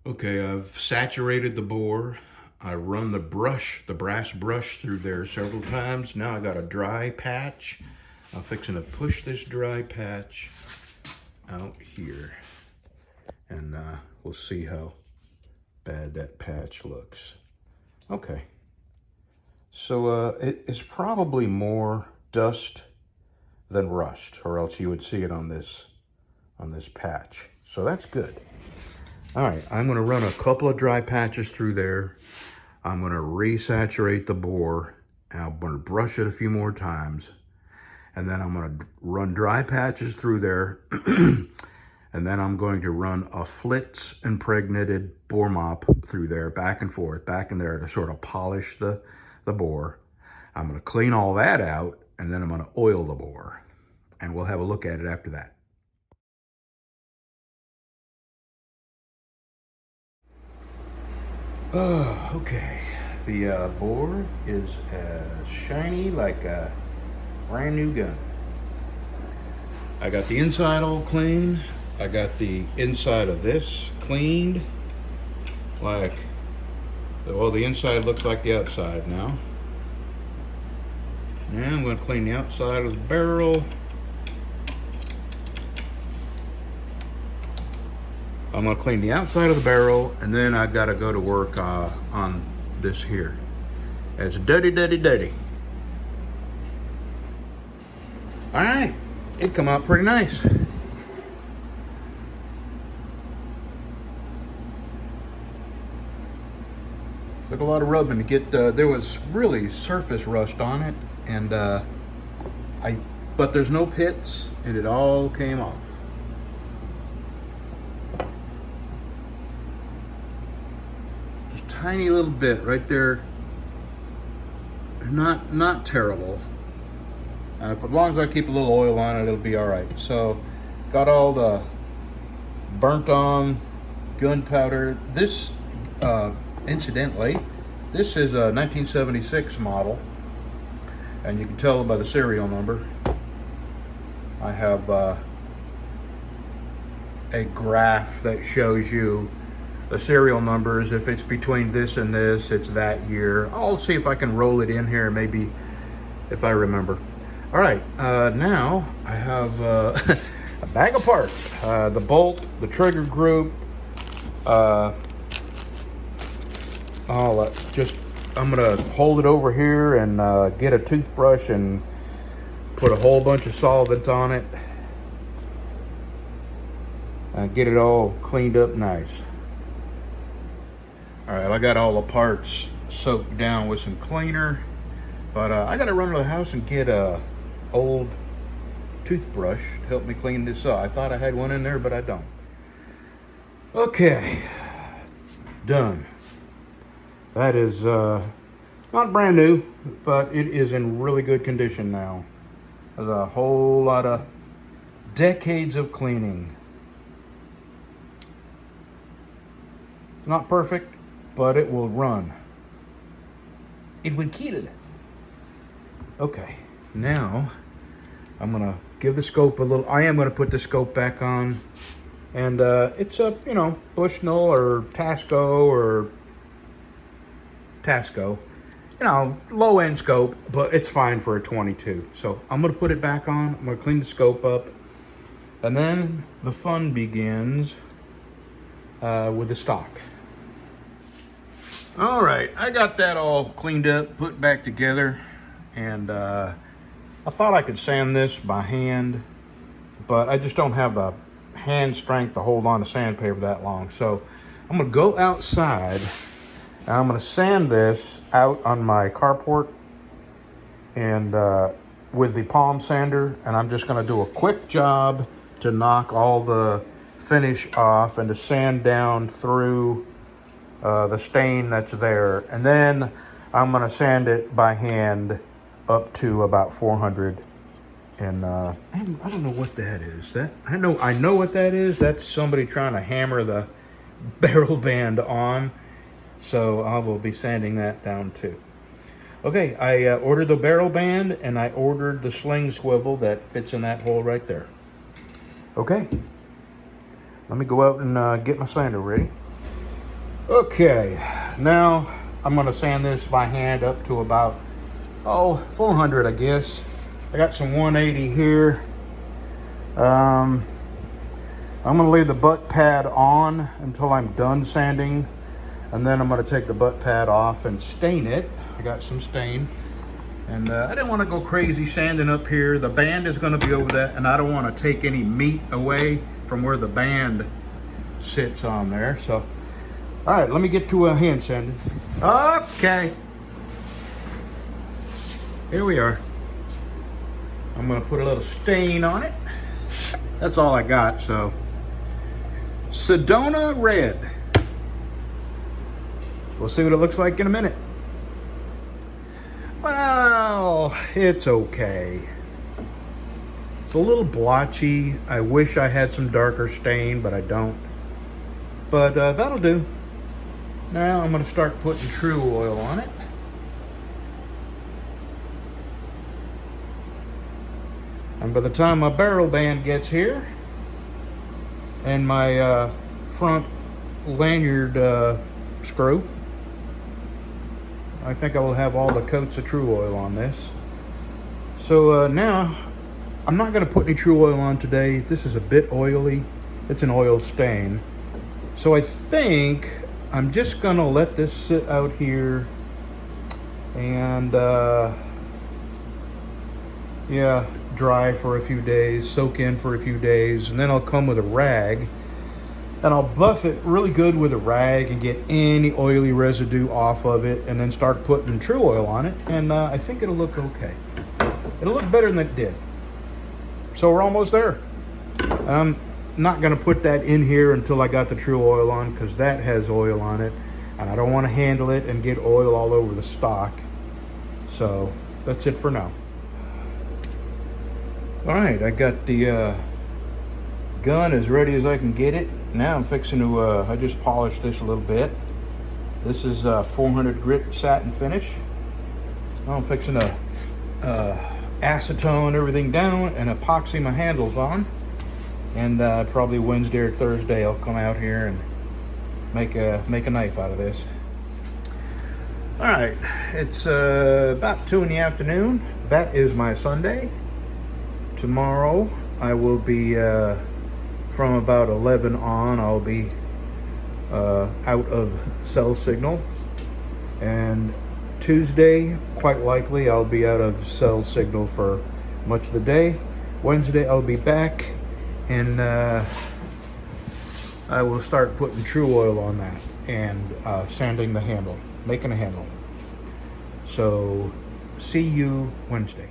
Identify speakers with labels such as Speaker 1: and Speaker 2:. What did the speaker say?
Speaker 1: Okay, I've saturated the bore. I run the brass brush through there several times. Now I got a dry patch. I'm fixing to push this dry patch out here. And we'll see how bad that patch looks. Okay. So it's probably more dust than rust, or else you would see it on this patch. So that's good. All right, I'm going to run a couple of dry patches through there. I'm going to resaturate the bore, and I'm going to brush it a few more times. And then I'm going to run dry patches through there. And then I'm going to run a Flitz impregnated bore mop through there, back and forth, back in there to sort of polish the bore. I'm going to clean all that out, and then I'm going to oil the bore. And we'll have a look at it after that. Oh, okay. The bore is as shiny like a brand new gun. I got the inside all clean. I got the inside of this cleaned. Well, the inside looks like the outside now. Now I'm going to clean the outside of the barrel. I'm going to clean the outside of the barrel, and then I've got to go to work on this here. It's dirty. All right, it come out pretty nice. Took a lot of rubbing to get, there was really surface rust on it, and but there's no pits, and it all came off. Tiny little bit right there. Not terrible. And as long as I keep a little oil on it, it'll be all right. So, got all the burnt on gunpowder. This, incidentally, this is a 1976 model, and you can tell by the serial number. I have a graph that shows you the serial numbers. If it's between this and this, it's that year. I'll see if I can roll it in here, maybe, if I remember. All right, now I have a bag of parts. The bolt, the trigger group. I'm gonna hold it over here and get a toothbrush and put a whole bunch of solvent on it. And get it all cleaned up nice. All right, I got all the parts soaked down with some cleaner, but I gotta run to the house and get a old toothbrush to help me clean this up. I thought I had one in there, but I don't. Okay, done. That is not brand new, but it is in really good condition now. There's a whole lot of decades of cleaning. It's not perfect, but it will run. It will kill. Okay, now I'm gonna give the scope a little. I am gonna put the scope back on, and it's a Bushnell or Tasco, low end scope, but it's fine for a 22. So I'm gonna put it back on. I'm gonna clean the scope up, and then the fun begins with the stock. All right, I got that all cleaned up, put back together, and I thought I could sand this by hand, but I just don't have the hand strength to hold on to sandpaper that long. So I'm gonna go outside, and I'm gonna sand this out on my carport and with the palm sander, and I'm just gonna do a quick job to knock all the finish off and to sand down through the stain that's there, and then I'm gonna sand it by hand up to about 400. And I don't know what that is. I know what that is. That's somebody trying to hammer the barrel band on. So I will be sanding that down too. Okay, I ordered the barrel band, and I ordered the sling swivel that fits in that hole right there. Okay, let me go out and get my sander ready. Okay, now I'm gonna sand this by hand up to about 400, I guess. I got some 180 here. I'm gonna leave the butt pad on until I'm done sanding, and then I'm gonna take the butt pad off and stain it. I got some stain, and I didn't want to go crazy sanding up here. The band is gonna be over that, and I don't want to take any meat away from where the band sits on there. So, all right, let me get to hand sanding. Okay, here we are. I'm gonna put a little stain on it. That's all I got, so. Sedona Red. We'll see what it looks like in a minute. Well, it's okay. It's a little blotchy. I wish I had some darker stain, but I don't. But that'll do. Now I'm gonna start putting True Oil on it. And by the time my barrel band gets here, and my front lanyard screw, I think I will have all the coats of True Oil on this. So now, I'm not gonna put any True Oil on today. This is a bit oily. It's an oil stain. So I think I'm just gonna let this sit out here and yeah, dry for a few days, soak in for a few days, and then I'll come with a rag and I'll buff it really good with a rag and get any oily residue off of it, and then start putting True Oil on it, and I think it'll look okay. It'll look better than it did. So we're almost there. I'm not gonna put that in here until I got the True Oil on, because that has oil on it and I don't want to handle it and get oil all over the stock. So that's it for now. All right, I got the gun as ready as I can get it. Now I'm fixing to, I just polished this a little bit. This is 400 grit satin finish. Now I'm fixing to acetone everything down and epoxy my handles on. And probably Wednesday or Thursday I'll come out here and make a knife out of this. All right, it's about 2 in the afternoon. That is my Sunday. Tomorrow I will be from about 11 on, I'll be out of cell signal, and Tuesday quite likely I'll be out of cell signal for much of the day. Wednesday I'll be back, and I will start putting True Oil on that and sanding the handle, making a handle. So see you Wednesday.